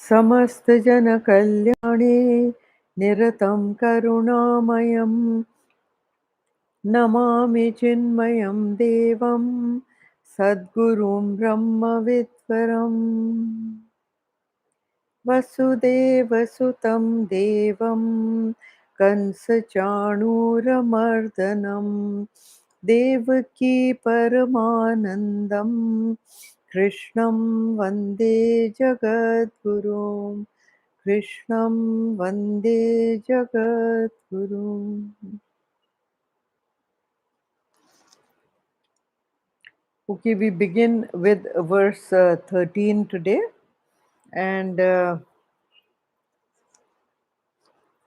समस्त जन कल्याणे निरतं करुणामयं नमामि चिन्मयं देवं सद्गुरुं ब्रह्मविद्वरम् वसुदेवसुतं देवं कंसचाणूरमर्दनं देवकी परमानन्दं कृष्णं वन्दे जगद्गुरुं कृष्णं वन्दे जगद्गुरुम्. Okay, we begin with verse 13 today, and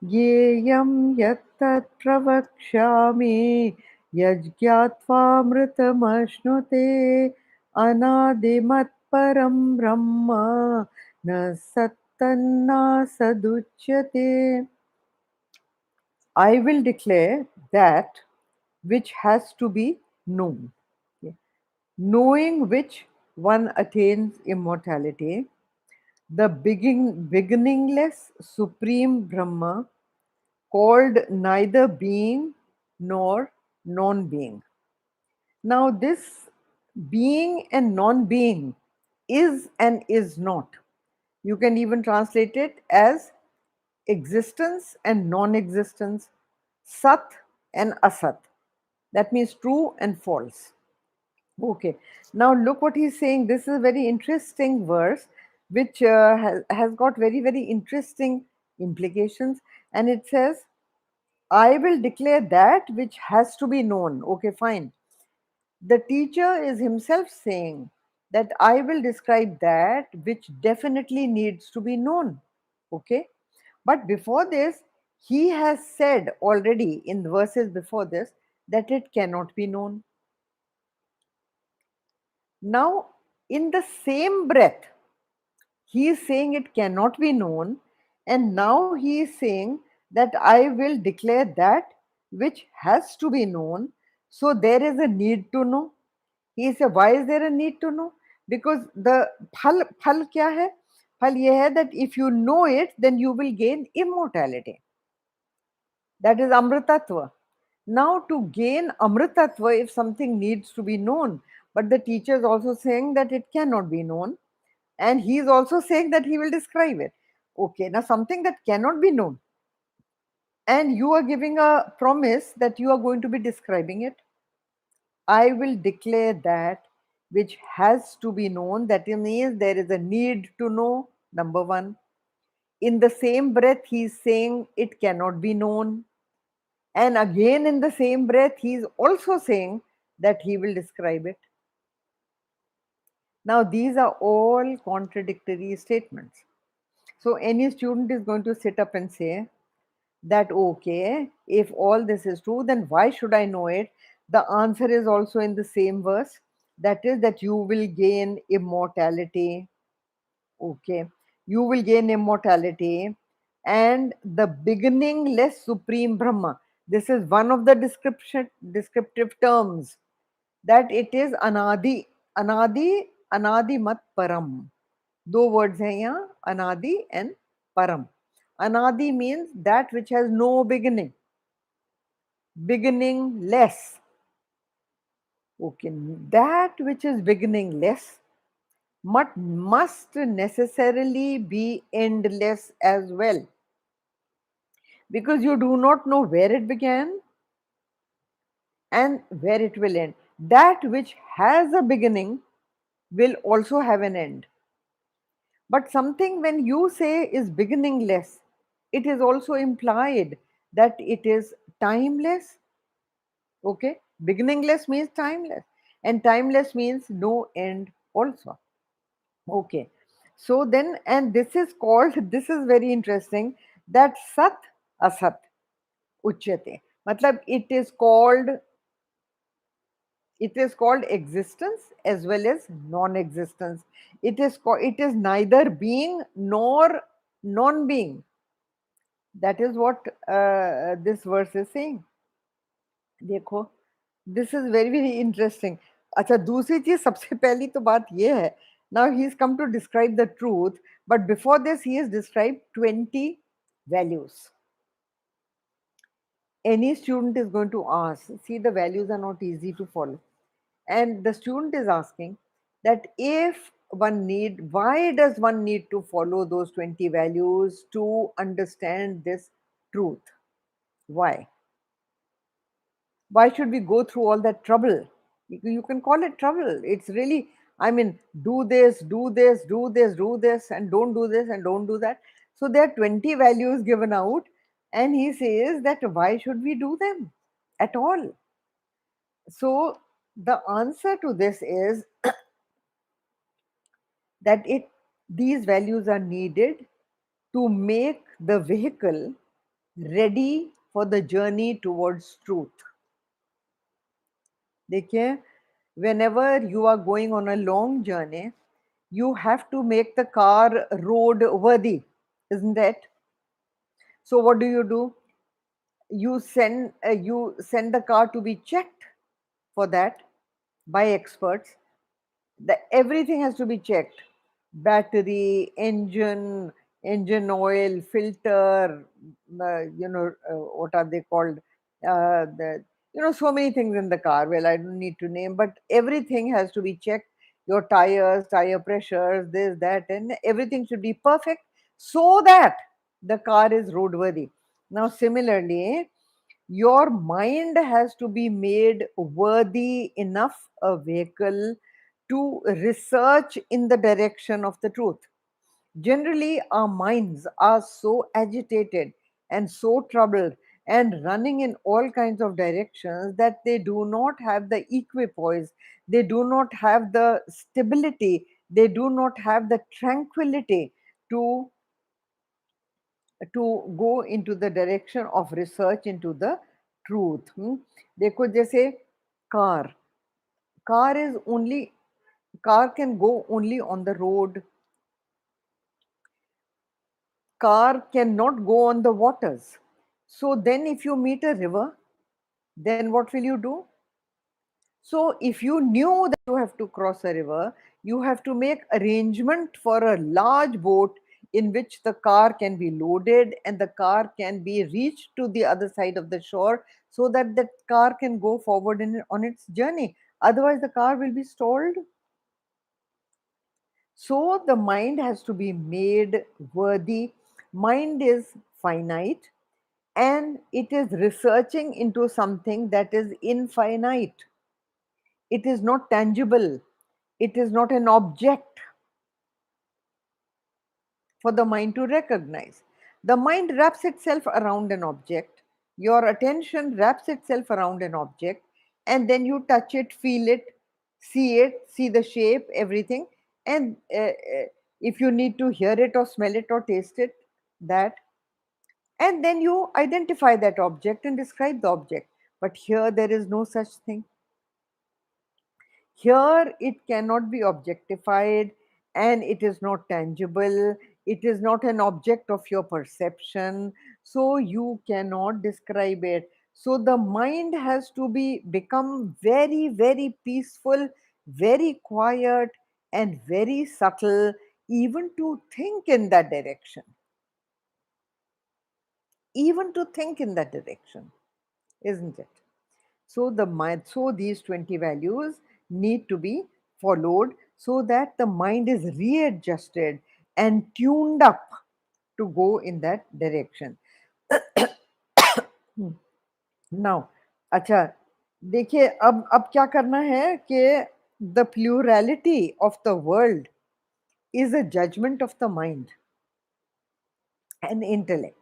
येयं यत्तत् प्रवक्ष्यामि यज्ञात्वामृतमश्नुते अनादिमत्परं ब्रह्म न सत्तन्नासदुच्यते. I will declare that which has to be known, okay, knowing which one attains immortality, the beginningless supreme Brahma, called neither being nor non-being. Now, this being and non-being is and is not. You can even translate it as existence and non-existence, sat and asat. That means true and false. Okay. Now look what he's saying. This is a very interesting verse, which has got very, very interesting implications. And it says, I will declare that which has to be known. Okay, fine. The teacher is himself saying that I will describe that which definitely needs to be known. Okay. But before this, he has said already in the verses before this that it cannot be known. Now, in the same breath, he is saying it cannot be known, and now he is saying that I will declare that which has to be known. So there is a need to know. He said, why is there a need to know? Because the phal kya hai? Phal ye hai that if you know it, then you will gain immortality. That is amritatva. Now, to gain amritatva, if something needs to be known, but the teacher is also saying that it cannot be known, and he is also saying that he will describe it. Okay, now something that cannot be known, and you are giving a promise that you are going to be describing it. I will declare that which has to be known. That means there is a need to know, number one. In the same breath, he is saying it cannot be known. And again, in the same breath, he is also saying that he will describe it. Now, these are all contradictory statements. So, any student is going to sit up and say that, okay, if all this is true, then why should I know it? The answer is also in the same verse. That is, that you will gain immortality. Okay, you will gain immortality, and the beginningless supreme Brahma. This is one of the descriptive terms, that it is anadi, anadi mat param. दो words हैं यहाँ, anadi and param. Anadi means that which has no beginning, beginningless. Okay, that which is beginningless must necessarily be endless as well, because you do not know where it began and where it will end. That which has a beginning will also have an end. But something, when you say is beginningless, it is also implied that it is timeless. Okay, beginningless means timeless, and timeless means no end also. Okay, so then, and this is called, this is very interesting, that sat asat uchyate. Matlab, it is called existence as well as non-existence. It is neither being nor non-being. That is what this verse is saying. देखो, this is very very interesting. अच्छा, दूसरी चीज सबसे पहली तो बात ये है Now he's come to describe the truth, but before this, he has described 20 values. Any student is going to ask, see, the values are not easy to follow. And the student is asking that if one need, why does one need to follow those 20 values to understand this truth? Why? Why should we go through all that trouble? You can call it trouble. It's really, I mean, do this, do this, do this, do this, and don't do this, and don't do that. So there are 20 values given out, and he says that why should we do them at all? So the answer to this is that it these values are needed to make the vehicle ready for the journey towards truth. देखिए, whenever you are going on a long journey, you have to make the car road worthy, isn't it? So what do? You send the car to be checked for that by experts. Everything has to be checked: battery, engine oil, filter, what are they called, the so many things in the car. Well, I don't need to name, but everything has to be checked: your tires, tire pressures, this, that, and everything should be perfect so that the car is roadworthy. Now similarly, your mind has to be made worthy enough a vehicle to research in the direction of the truth. Generally, our minds are so agitated and so troubled and running in all kinds of directions that they do not have the equipoise, they do not have the stability, they do not have the tranquility to go into the direction of research into the truth. देखो जैसे car car is only car can go only on the road. Car cannot go on the waters. So then if you meet a river, then what will you do? So if you knew that you have to cross a river, you have to make arrangement for a large boat in which the car can be loaded and the car can be reached to the other side of the shore, so that the car can go forward on its journey. Otherwise, the car will be stalled. So the mind has to be made worthy. Mind is finite and it is researching into something that is infinite. It is not tangible. It is not an object for the mind to recognize. The mind wraps itself around an object. Your attention wraps itself around an object, and then you touch it, feel it, see the shape, everything. And if you need to hear it or smell it or taste it, that, and then you identify that object and describe the object. But here there is no such thing. Here it cannot be objectified and it is not tangible. It is not an object of your perception. So you cannot describe it. So the mind has to become very, very peaceful, very quiet, and very subtle, even to think in that direction. Even to think in that direction, isn't it? So these 20 values need to be followed so that the mind is readjusted and tuned up to go in that direction. Now, अच्छा, देखिए अब क्या करना है कि the plurality of the world is a judgment of the mind and intellect.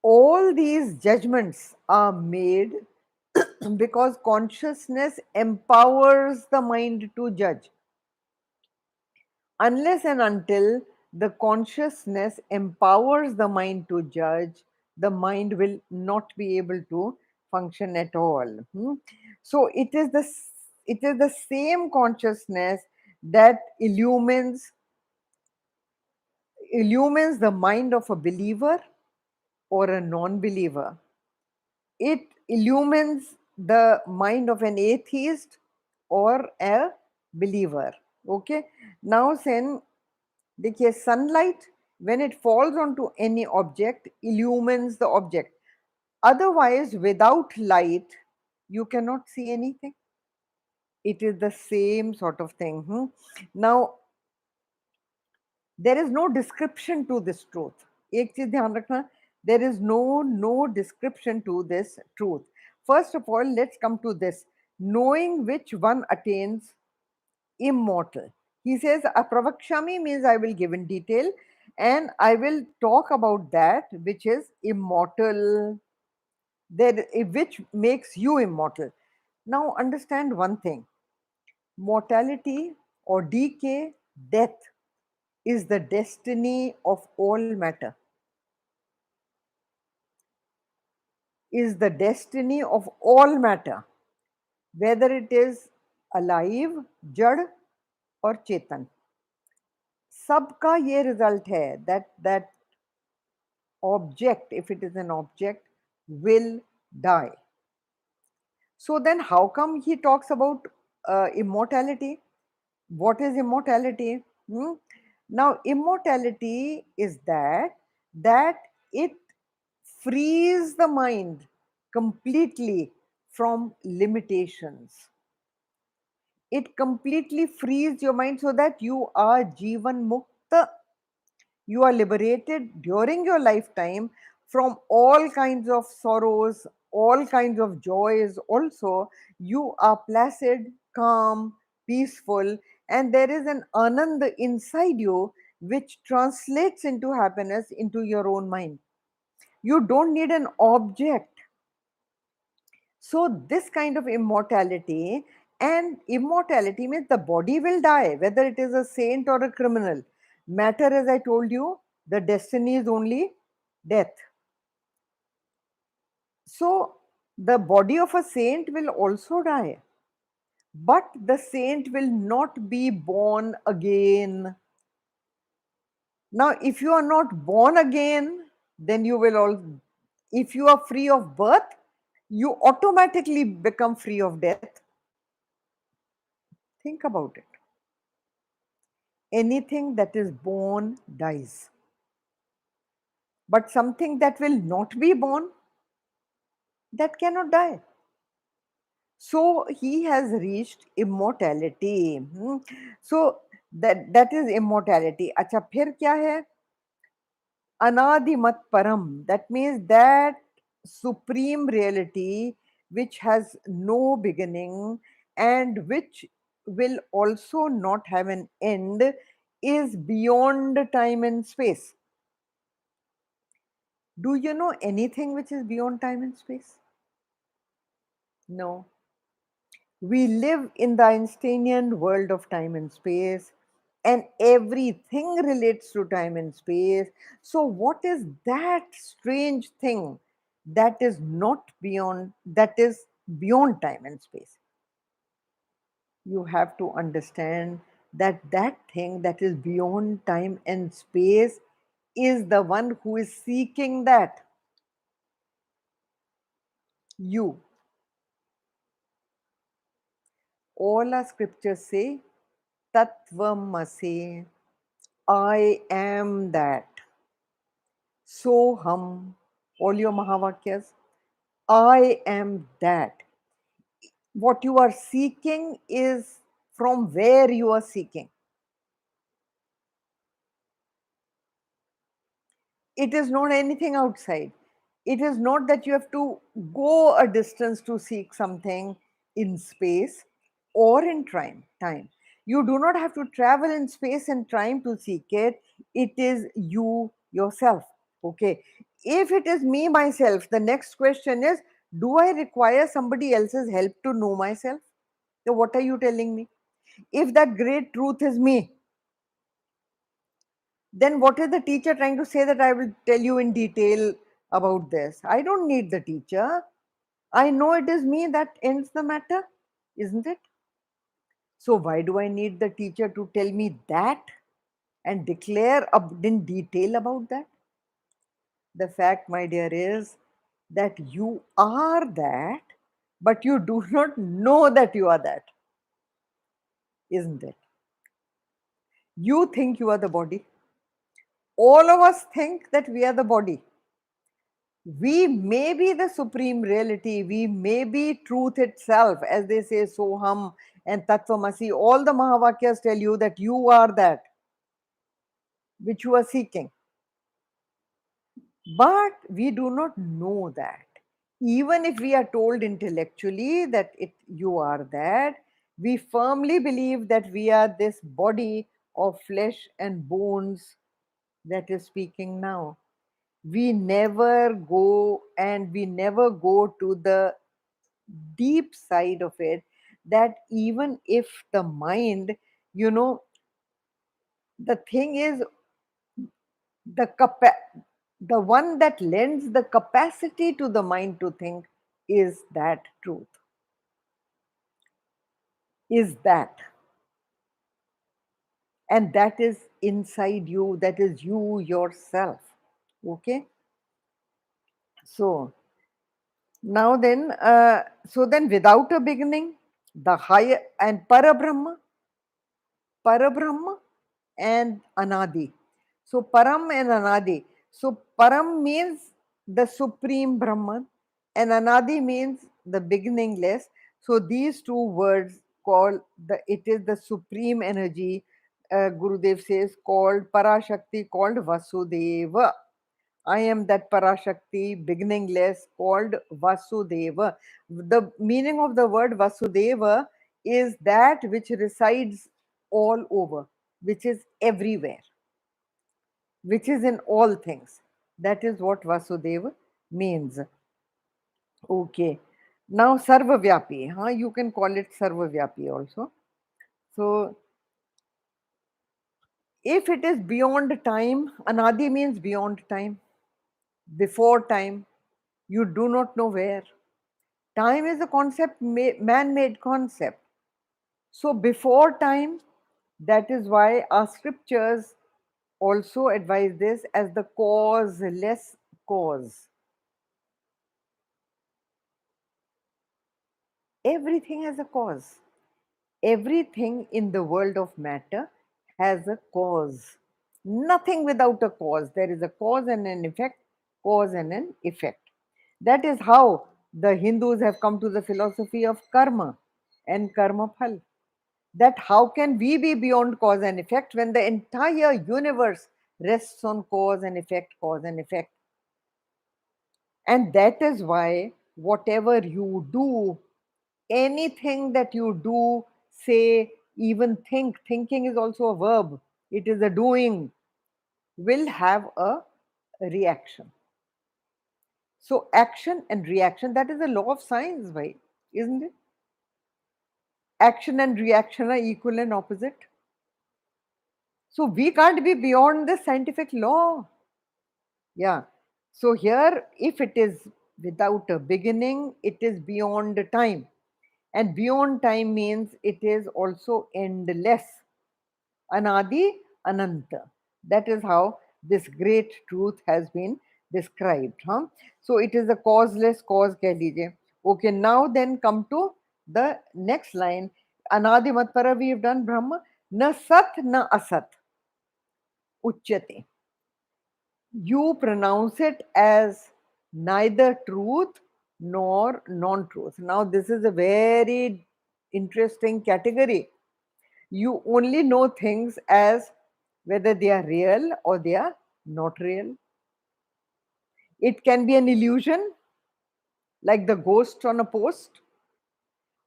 All these judgments are made because consciousness empowers the mind to judge. Unless and until the consciousness empowers the mind to judge, the mind will not be able to function at all. So it is the same consciousness that illumines the mind of a believer or a non-believer. It illumines the mind of an atheist or a believer. Okay. Now, then, देखिए, sunlight, when it falls onto any object, illumines the object. Otherwise, without light, you cannot see anything. It is the same sort of thing. Now, there is no description to this truth. एक चीज ध्यान रखना, there is no description to this truth. First of all, let's come to this, knowing which one attains immortal. He says apravakshami means I will give in detail, and I will talk about that which is immortal, that which makes you immortal. Now understand one thing, mortality or decay, death, is the destiny of all matter, is the destiny of all matter, whether it is alive, jad or chetan. सबका ये result है that object, if it is an object, will die. So then how come he talks about immortality? What is immortality? Now immortality is that it frees the mind completely from limitations. It completely frees your mind so that you are jivan mukta. You are liberated during your lifetime from all kinds of sorrows, all kinds of joys. Also, you are placid, calm, peaceful, and there is an anand inside you which translates into happiness into your own mind. You don't need an object. So, this kind of immortality, and immortality means the body will die, whether it is a saint or a criminal. Matter, as I told you, the destiny is only death. So, the body of a saint will also die, but the saint will not be born again. Now, if you are not born again, then you will all, if you are free of birth, you automatically become free of death. Think about it. Anything that is born dies, but something that will not be born, that cannot die. So he has reached immortality. So that is immortality. अच्छा, फिर क्या है? Anadimat param, that means that supreme reality which has no beginning and which will also not have an end, is beyond time and space. Do you know anything which is beyond time and space? No. We live in the Einsteinian world of time and space, and everything relates to time and space. So, what is that strange thing that is not beyond, that is beyond time and space? You have to understand that that thing that is beyond time and space is the one who is seeking that. You. All our scriptures say, Tattvamasi, I am that. Soham, all your Mahavakyas, I am that. What you are seeking is from where you are seeking. It is not anything outside. It is not that you have to go a distance to seek something in space or in time. You do not have to travel in space and time to seek it. It is you yourself. Okay. If it is me myself, the next question is, do I require somebody else's help to know myself? So what are you telling me? If that great truth is me, then what is the teacher trying to say, that I will tell you in detail about this? I don't need the teacher. I know it is me that ends the matter, isn't it? So why do I need the teacher to tell me that and declare in detail about that? The fact, my dear, is that you are that, but you do not know that you are that, isn't it? You think you are the body. All of us think that we are the body. We may be the supreme reality. We may be truth itself, as they say, Soham and Tattvamasi. All the Mahavakyas tell you that you are that which you are seeking. But we do not know that. Even if we are told intellectually that you are that, we firmly believe that we are this body of flesh and bones that is speaking now. We never go to the deep side of it, that even if the mind, you know, the thing is, the the one that lends the capacity to the mind to think is that truth, is that, and that is inside you, that is you yourself. Okay, so now then, without a beginning, the higher and Parabrahma and Anadi. So Param and Anadi. So Param means the supreme Brahman and Anadi means the beginningless. So these two words call it is the supreme energy. Gurudev says called Parashakti, called Vasudeva. I am that Parashakti, beginningless, called Vasudeva. The meaning of the word Vasudeva is that which resides all over, which is everywhere, which is in all things. That is what Vasudeva means. Okay. Now Sarvavyapi, huh? You can call it Sarvavyapi also. So if it is beyond time, Anadi means beyond time, before time, you do not know where. Time is a concept, man made concept. So, before time, that is why our scriptures also advise this as the causeless cause. Everything has a cause. Everything in the world of matter has a cause. Nothing without a cause. There is a cause and an effect, cause and an effect. That is how the Hindus have come to the philosophy of karma and karma phal. That how can we be beyond cause and effect when the entire universe rests on cause and effect, cause and effect. And that is why whatever you do, anything that you do, say, even thinking is also a verb, it is a doing, will have a reaction. So action and reaction, that is the law of science, right? Isn't it? Action and reaction are equal and opposite. So we can't be beyond this scientific law. Yeah. So here, if it is without a beginning, it is beyond time. And beyond time means it is also endless. Anadi, Ananta. That is how this great truth has been described. Huh? So it is a causeless cause, keh lijiye. Okay, now then come to the next line. Anadi Matpara, we have done Brahma. Na sat na asat. Uchyate. You pronounce it as neither truth nor non truth. Now, this is a very interesting category. You only know things as whether they are real or they are not real. It can be an illusion, like the ghost on a post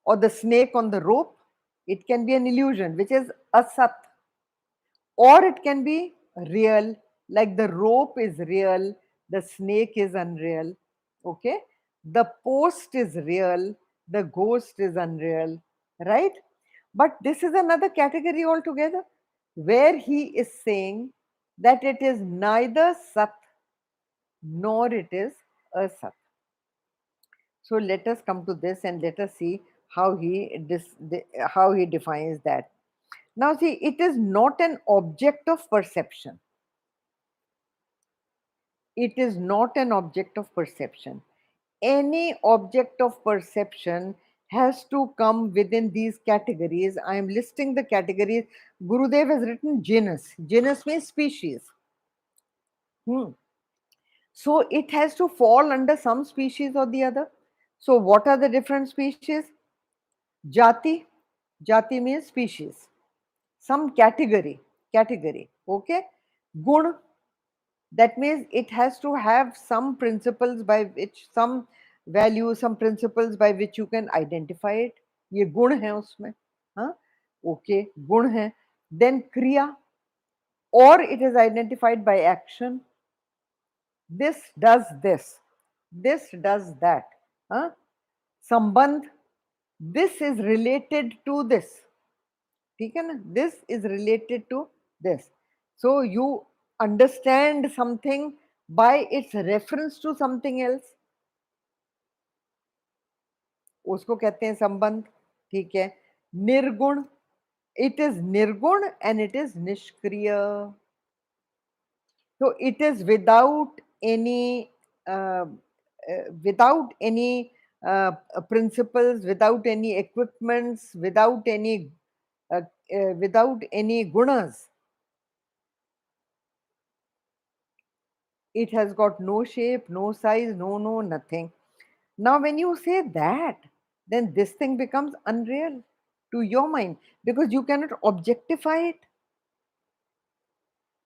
or the snake on the rope. It can be an illusion, which is asat. Or it can be real, like the rope is real, the snake is unreal. Okay, the post is real, the ghost is unreal, right? But this is another category altogether, where he is saying that it is neither sat nor it is asat. So let us come to this and let us see how he defines that. Now see, it is not an object of perception. It is not an object of perception. Any object of perception has to come within these categories. I am listing the categories. Gurudev has written genus. Genus means species. Hmm. So it has to fall under some species or the other. So what are the different species? Jati. Jati means species. Some category. Category. Okay. Gun. That means it has to have some principles by which, some values, some principles by which you can identify it. ये गुण है उसमें. हाँ. Okay. गुण है. Then kriya, or it is identified by action. This does this. This does that. Huh? Sambandh, this is related to this. ठीक है ना? This is related to this. So you understand something by its reference to something else. उसको कहते हैं संबंध. ठीक है. निर्गुण, it is nirgun and it is nishkriya. So it is uh, without any principles, without any equipments, uh, without any gunas. It has got no shape, no size, no nothing. Now, when you say that, then this thing becomes unreal to your mind because you cannot objectify it.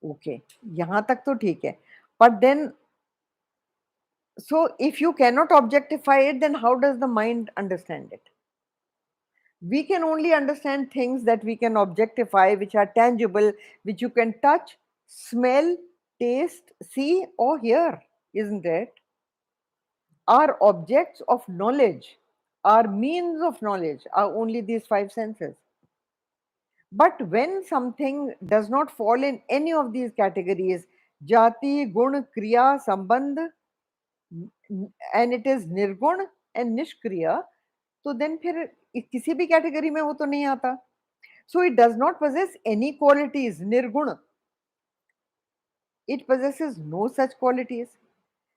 Okay, यहाँ तक तो ठीक है. But then, so if you cannot objectify it, then how does the mind understand it? We can only understand things that we can objectify, which are tangible, which you can touch, smell, taste, see, or hear, isn't it? Our objects of knowledge, our means of knowledge are only these five senses. But when something does not fall in any of these categories, jati, gun, kriya, sambandh, and it is nirgun and nishkriya, तो then फिर किसी भी category में वो तो नहीं आता. So it does not possess any qualities, nirguna. It possesses no such qualities.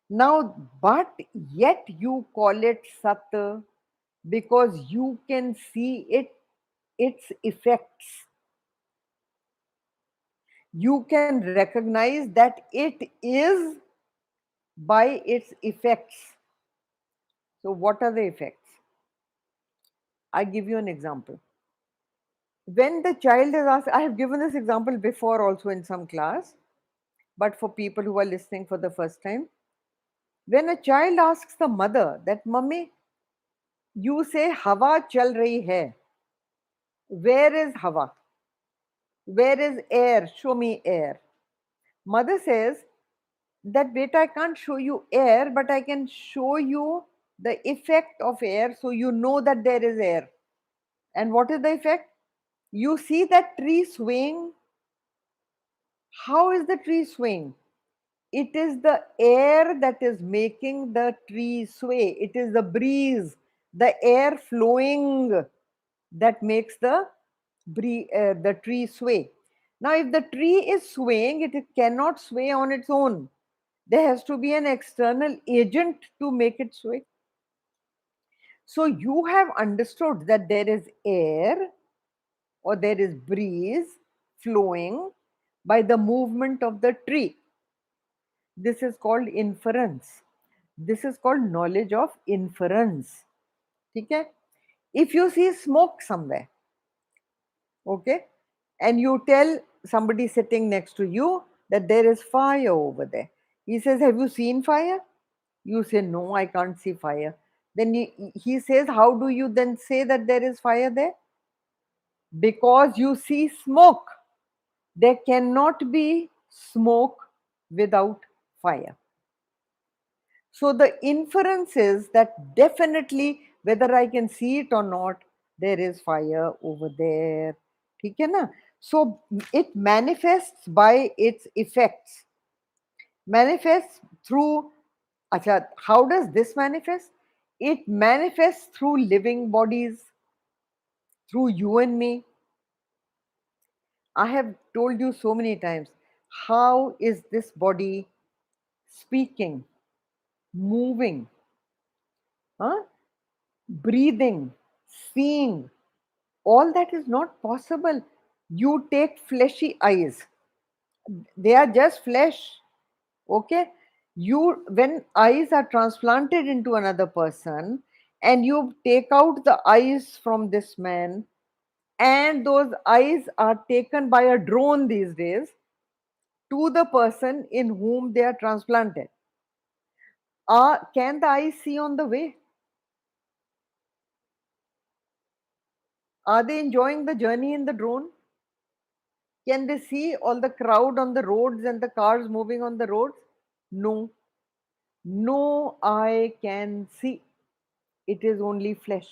Now, but yet you call it sat because you can see its effects. You can recognize that it is by its effects. So what are the effects? I give you an example. When the child is asked, I have given this example before also in some class, but for people who are listening for the first time, when a child asks the mother that, Mummy, you say Hawa chal rahi hai. Where is Hawa? Where is air? Show me air. Mother says that, Beta, I can't show you air, but I can show you the effect of air so you know that there is air. And what is the effect? You see that tree swaying. How is the tree swaying? It is the air that is making the tree sway. It is the breeze, the air flowing that makes the tree sway. Now, if the tree is swaying, it cannot sway on its own. There has to be an external agent to make it sway. So you have understood that there is air or there is breeze flowing by the movement of the tree. This is called inference. This is called knowledge of inference. Okay? If you see smoke somewhere, okay, and you tell somebody sitting next to you that there is fire over there, he says, have you seen fire? You say, no, I can't see fire. Then he says, how do you then say that there is fire there? Because you see smoke. There cannot be smoke without fire. So the inference is that definitely, whether I can see it or not, there is fire over there. ठीक है ना? So it manifests by its effects. Manifests through, acha, how does this manifest? It manifests through living bodies, through you and me. I have told you so many times, how is this body speaking, moving, huh? Breathing, seeing. All that is not possible. You take fleshy eyes, they are just flesh. Okay, you, when eyes are transplanted into another person and you take out the eyes from this man, and those eyes are taken by a drone these days to the person in whom they are transplanted, can the eyes see on the way? Are they enjoying the journey in the drone? Can they see all the crowd on the roads and the cars moving on the roads? No, no eye can see. It is only flesh.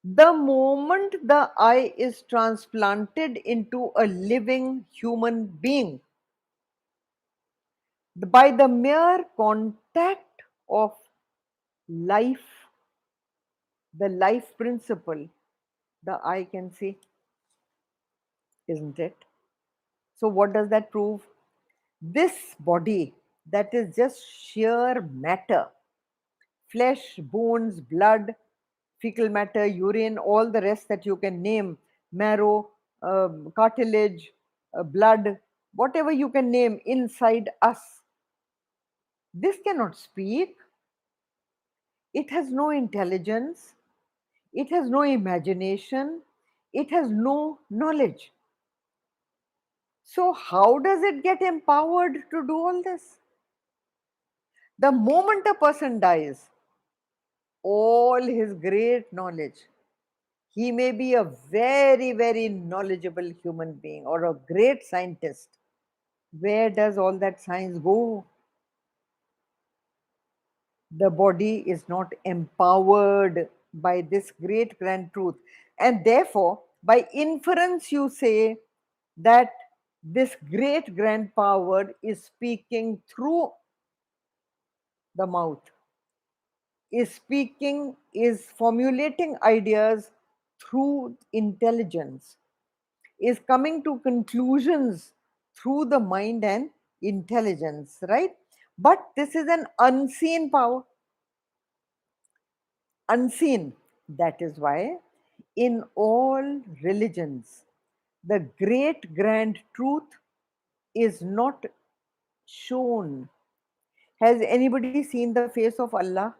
The moment the eye is transplanted into a living human being, by the mere contact of life, the life principle, the eye can see, isn't it? So, what does that prove? This body, that is just sheer matter, flesh, bones, blood, fecal matter, urine, all the rest that you can name, marrow, cartilage, blood, whatever you can name inside us, this cannot speak. It has no intelligence, it has no imagination, it has no knowledge. So, how does it get empowered to do all this? The moment a person dies, all his great knowledge, he may be a very, very knowledgeable human being or a great scientist. Where does all that science go? The body is not empowered by this great grand truth. And therefore, by inference, you say that this great grand power is speaking through the mouth, is speaking, is formulating ideas through intelligence, is coming to conclusions through the mind and intelligence, right? But this is an unseen power, unseen. That is why in all religions, the great grand truth is not shown. Has anybody seen the face of Allah?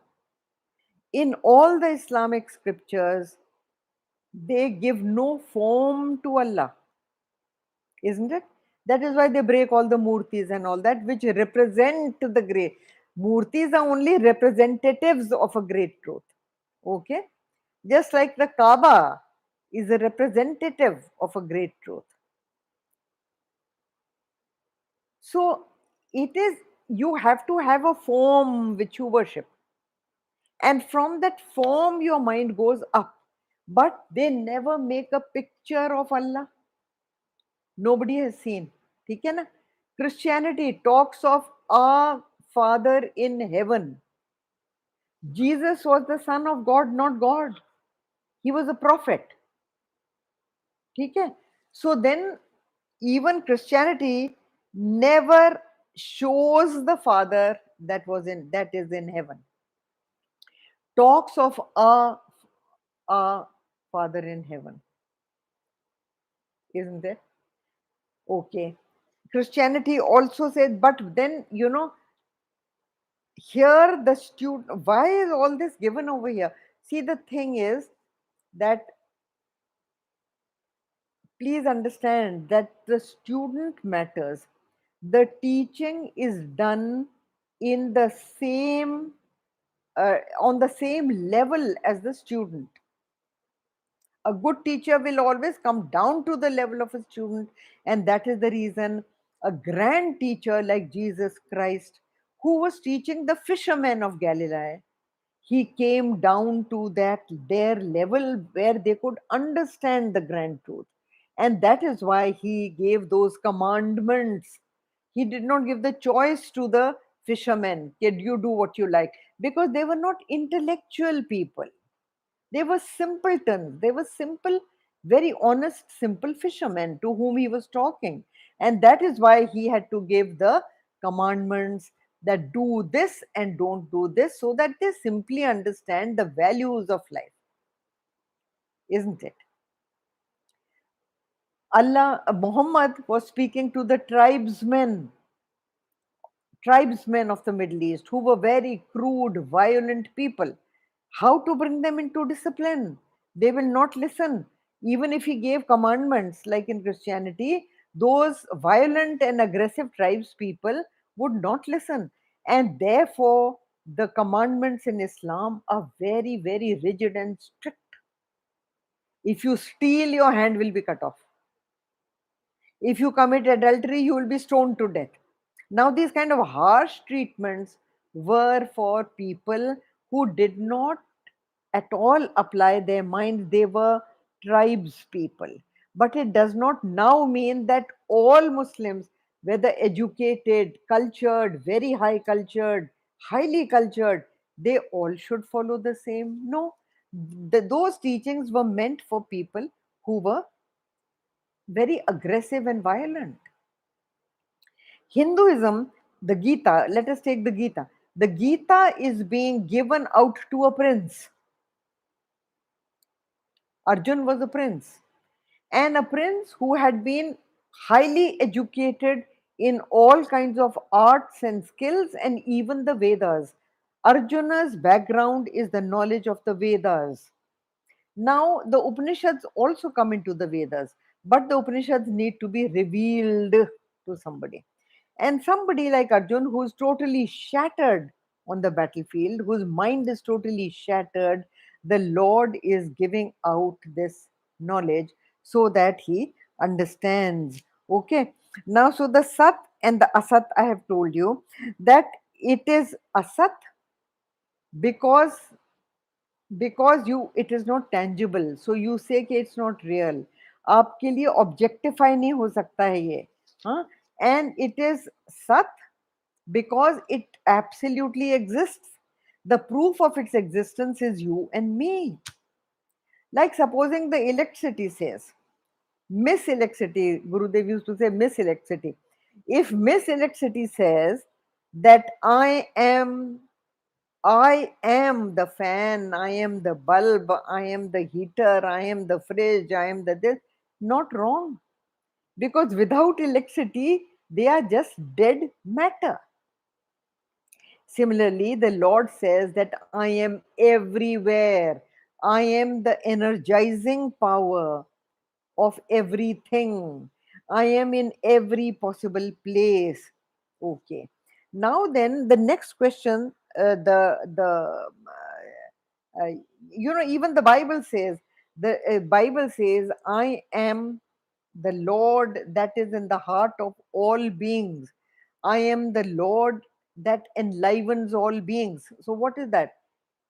In all the Islamic scriptures, they give no form to Allah, isn't it? That is why they break all the murtis and all that, which represent the great. Murtis are only representatives of a great truth. Okay? Just like the Kaaba is a representative of a great truth. So it is, you have to have a form which you worship. And from that form, your mind goes up. But they never make a picture of Allah. Nobody has seen. ठीक है ना? Christianity talks of our Father in heaven. Jesus was the Son of God, not God. He was a prophet. ठीक है? So then, even Christianity never shows the Father that is in heaven. Talks of our Father in heaven, isn't it? Okay. Christianity also says, but then, here the student, why is all this given over here? See, the thing is that please understand that the student matters. The teaching is done in the same, on the same level as the student. A good teacher will always come down to the level of a student, and that is the reason a grand teacher like Jesus Christ, who was teaching the fishermen of Galilee, he came down to that their level where they could understand the grand truth. And that is why he gave those commandments. He did not give the choice to the fishermen, kid, you do what you like, because they were not intellectual people. They were simpletons. They were simple, very honest, simple fishermen to whom he was talking. And that is why he had to give the commandments that do this and don't do this, so that they simply understand the values of life. isn't it? Muhammad was speaking to the tribesmen of the Middle East who were very crude, violent people. How to bring them into discipline? They will not listen. Even if he gave commandments like in Christianity, those violent and aggressive tribes people would not listen. And therefore, the commandments in Islam are very, very rigid and strict. If you steal, your hand will be cut off. If you commit adultery, you will be stoned to death. Now, these kind of harsh treatments were for people who did not at all apply their mind. They were tribes people. But it does not now mean that all Muslims, whether educated, cultured, very high cultured, highly cultured, they all should follow the same. No, those teachings were meant for people who were very aggressive and violent. Hinduism, the Gita, let us take the Gita. The Gita is being given out to a prince. Arjun was a prince, and a prince who had been highly educated in all kinds of arts and skills and even the Vedas. Arjuna's background is the knowledge of the Vedas. Now, the Upanishads also come into the Vedas, but the Upanishads need to be revealed to somebody. And somebody like Arjun, who's totally shattered on the battlefield, whose mind is totally shattered, the Lord is giving out this knowledge so that he understands. Okay. Now, so the Sat and the Asat, I have told you that it is Asat because you it is not tangible, so you say कि it's not real. आपके लिए objectify नहीं हो सकता है ये, हाँ? And it is Sat because it absolutely exists. The proof of its existence is you and me. Like supposing the electricity says, Miss Electricity, Gurudev used to say Miss Electricity. If Miss Electricity says that I am the fan, I am the bulb, I am the heater, I am the fridge, I am the this, not wrong. Because without electricity, they are just dead matter. Similarly, the Lord says that I am everywhere. I am the energizing power of everything. I am in every possible place. Okay. Now then, the next question, uh, even the Bible says, I am the Lord that is in the heart of all beings. I am the Lord that enlivens all beings. So, what is that?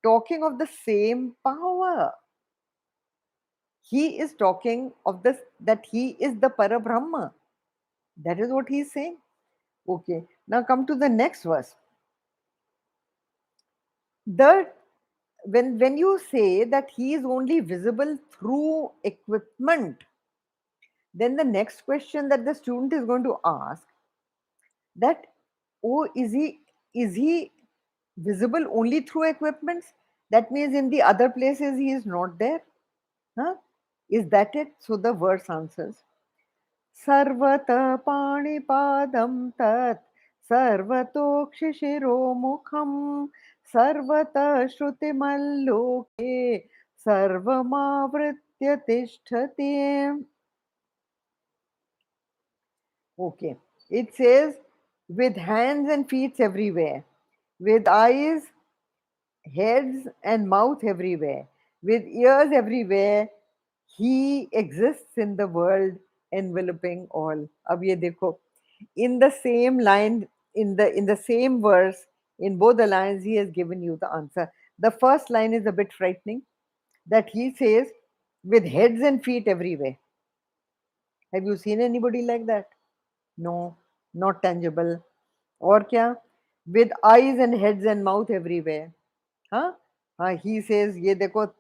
Talking of the same power. He is talking of this, that he is the Parabrahma. That is what he is saying. Okay. Now come to the next verse. The when you say that he is only visible through equipment, then the next question that the student is going to ask, that, oh, is he visible only through equipments? That means in the other places he is not there. Huh? Is that it? So the verse answers, सर्वतः पाणिपादं तत् सर्वतोक्षिशिरोमुखं सर्वतः श्रुतिमल्लोके सर्वमावृत्य तिष्ठति. Okay, it says with hands and feet everywhere, with eyes, heads and mouth everywhere, with ears everywhere, he exists in the world enveloping all. अब ये देखो, in the same line, in the same verse, in both the lines, he has given you the answer. The first line is a bit frightening, that he says, with heads and feet everywhere. Have you seen anybody like that? No, not tangible. और क्या? With eyes and heads and mouth everywhere. हाँ? हाँ, he says, ये देखो,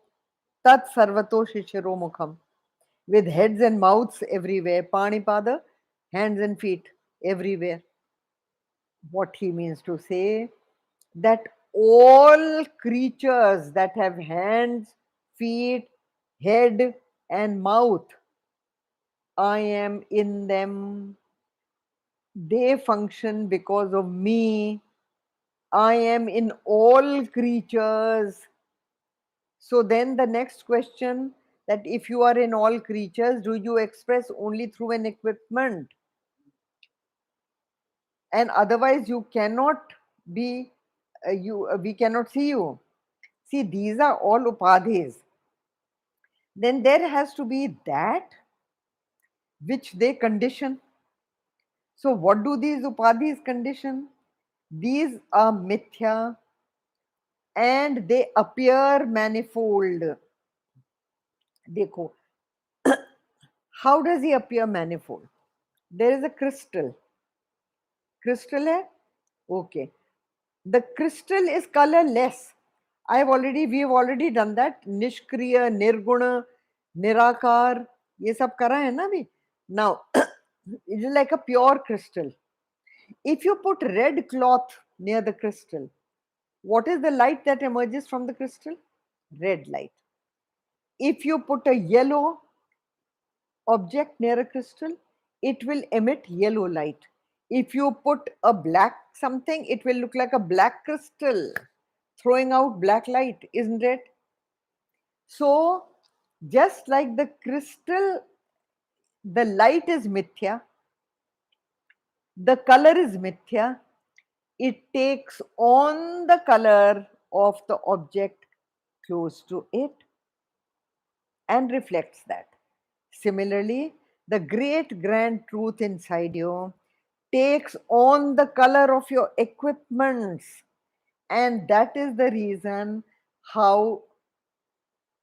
tat sarvato shishiro mukham. With heads and mouths everywhere. Panipada, hands and feet everywhere. What he means to say, that all creatures that have hands, feet, head and mouth. I am in them. They function because of me. I am in all creatures. So then the next question, that if you are in all creatures, do you express only through an equipment? And otherwise you cannot be, we cannot see you. See, these are all upadhis. Then there has to be that which they condition. So what do these upadhis condition? These are mithya and they appear manifold. Dekho, how does he appear manifold? There is a crystal. Crystal hai? Okay. The crystal is colorless. We have already done that. Nishkriya, Nirguna, Nirakar, ये सब करा है ना अभी. Now, it is like a pure crystal. If you put red cloth near the crystal, what is the light that emerges from the crystal? Red light. If you put a yellow object near a crystal, it will emit yellow light. If you put a black something, it will look like a black crystal throwing out black light, isn't it? So, just like the crystal, the light is mithya, the color is mithya, it takes on the color of the object close to it and reflects that. Similarly, the great grand truth inside you takes on the color of your equipments, and that is the reason how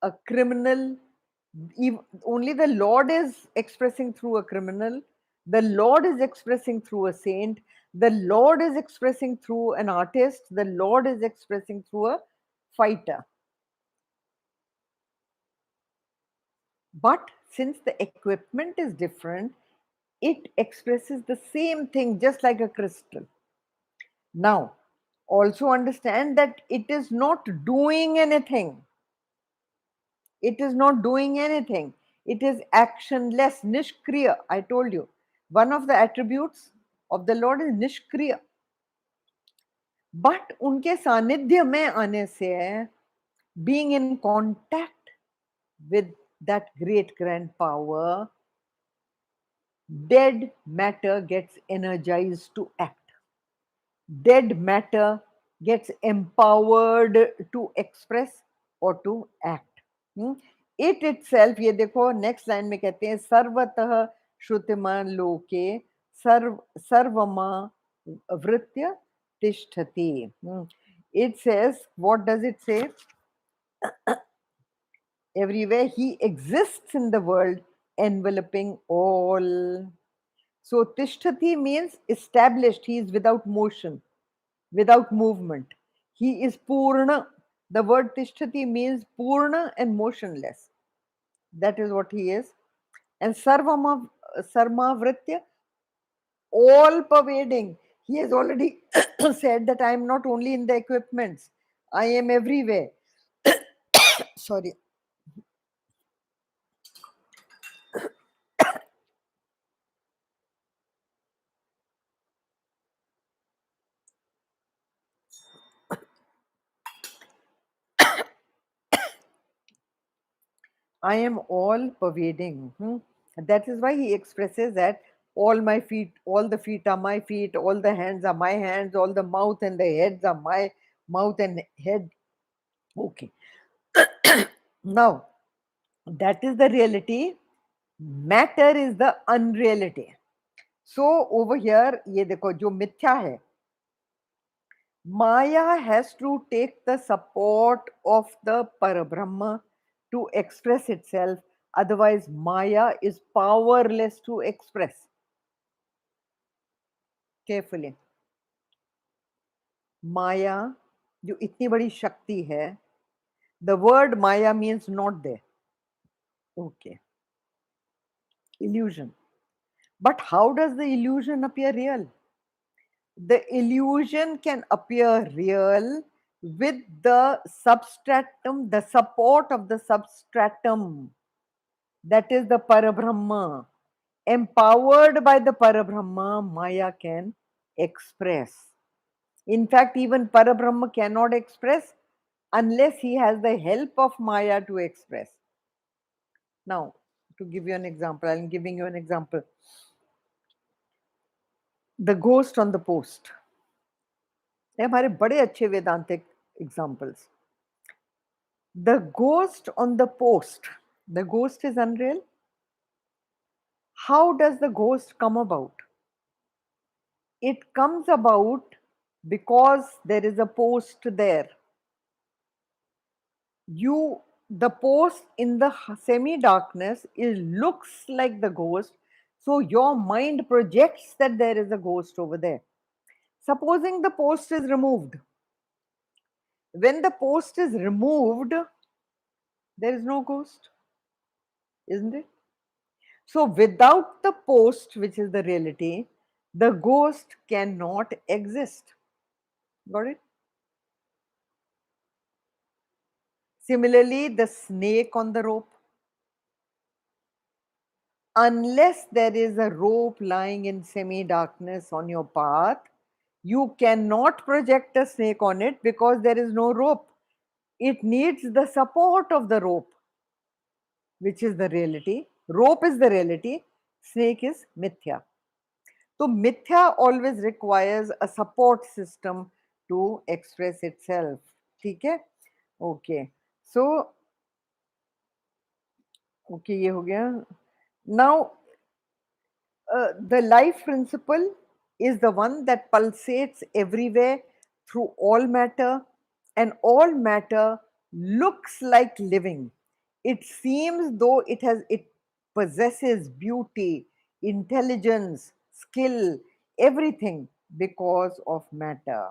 a criminal, only the Lord is expressing through a criminal, the Lord is expressing through a saint, the Lord is expressing through an artist, the Lord is expressing through a fighter. But since the equipment is different, it expresses the same thing just like a crystal. Now, also understand that it is not doing anything. It is not doing anything. It is actionless, nishkriya. I told you. One of the attributes of the Lord is nishkriya. But उनके सानिध्य में आने से, being in contact with that great grand power, dead matter gets energized to act. Dead matter gets empowered to express or to act. It itself, ये देखो next line में कहते हैं सर्वतः श्रुतिमान लोके सर्वमा वृत्य तिष्ठति. It says, what does it say? Everywhere he exists in the world, enveloping all. So tishtati means established. He is without motion, without movement. He is purna. The word tishtati means purna and motionless. That is what he is. And sarvama, sarma vritya, all pervading. He has already said that I am not only in the equipments, I am everywhere. Sorry. I am all pervading. That is why he expresses that all my feet, all the feet are my feet, all the hands are my hands, all the mouth and the heads are my mouth and head. Okay. Now, that is the reality. Matter is the unreality. So over here, ये देखो जो मिथ्या है, Maya has to take the support of the Parabrahma to express itself. Otherwise, Maya is powerless to express. Carefully. Maya, जो इतनी बड़ी शक्ति है, the word Maya means not there. Okay. Illusion. But how does the illusion appear real? The illusion can appear real with the substratum, the support of the substratum, that is the Parabrahma. Empowered by the Parabrahma, Maya can express. In fact, even Parabrahma cannot express unless he has the help of Maya to express. Now, to give you an example, I'm giving you an example. The ghost on the post. ये हमारे बड़े अच्छे वेदांतिक examples. The ghost on the post. The ghost is unreal. How does the ghost come about? It comes about because there is a post there. The post in the semi darkness looks like the ghost, so your mind projects that there is a ghost over there. Supposing the post is removed. When the post is removed, there is no ghost, isn't it? So without the post, which is the reality, the ghost cannot exist. Got it? Similarly, the snake on the rope. Unless there is a rope lying in semi-darkness on your path, you cannot project a snake on it because there is no rope. It needs the support of the rope, which is the reality. Rope is the reality, snake is mithya. So mithya always requires a support system to express itself. Okay? Okay. So, okay, ये हो गया. Now, the life principle is the one that pulsates everywhere through all matter, and all matter looks like living. It seems though it possesses beauty, intelligence, skill, everything because of matter.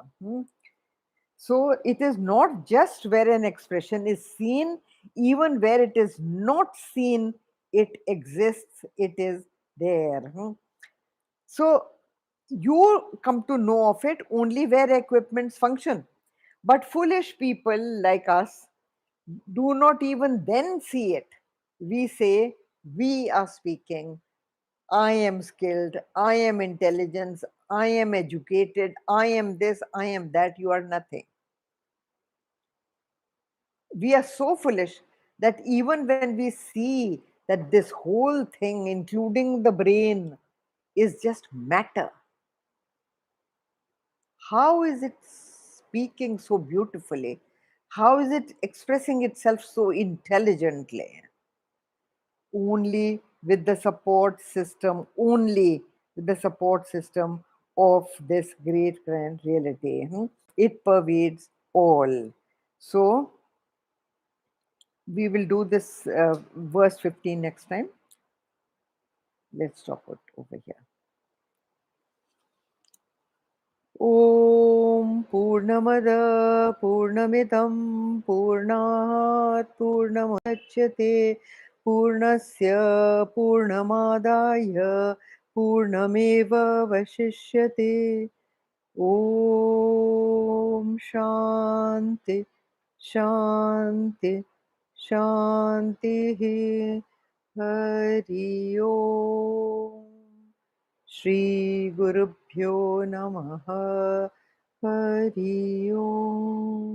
So it is not just where an expression is seen, even where it is not seen, it exists, it is there. So you come to know of it only where equipments function. But foolish people like us do not even then see it. We say, we are speaking, I am skilled, I am intelligence, I am educated, I am this, I am that, you are nothing. We are so foolish that even when we see that this whole thing, including the brain, is just matter, how is it speaking so beautifully? How is it expressing itself so intelligently? Only with the support system, only with the support system of this great grand reality. It pervades all. So, we will do this verse 15 next time. Let's stop it over here. Om Purnamada Purnamidam Purnat Purnamudachyate Purnasya Purnamadaya Purnameva Vashishyate. Om Shanti Shanti Shanti Hari Om. Shri Gurubhyo Namaha. Hari Om.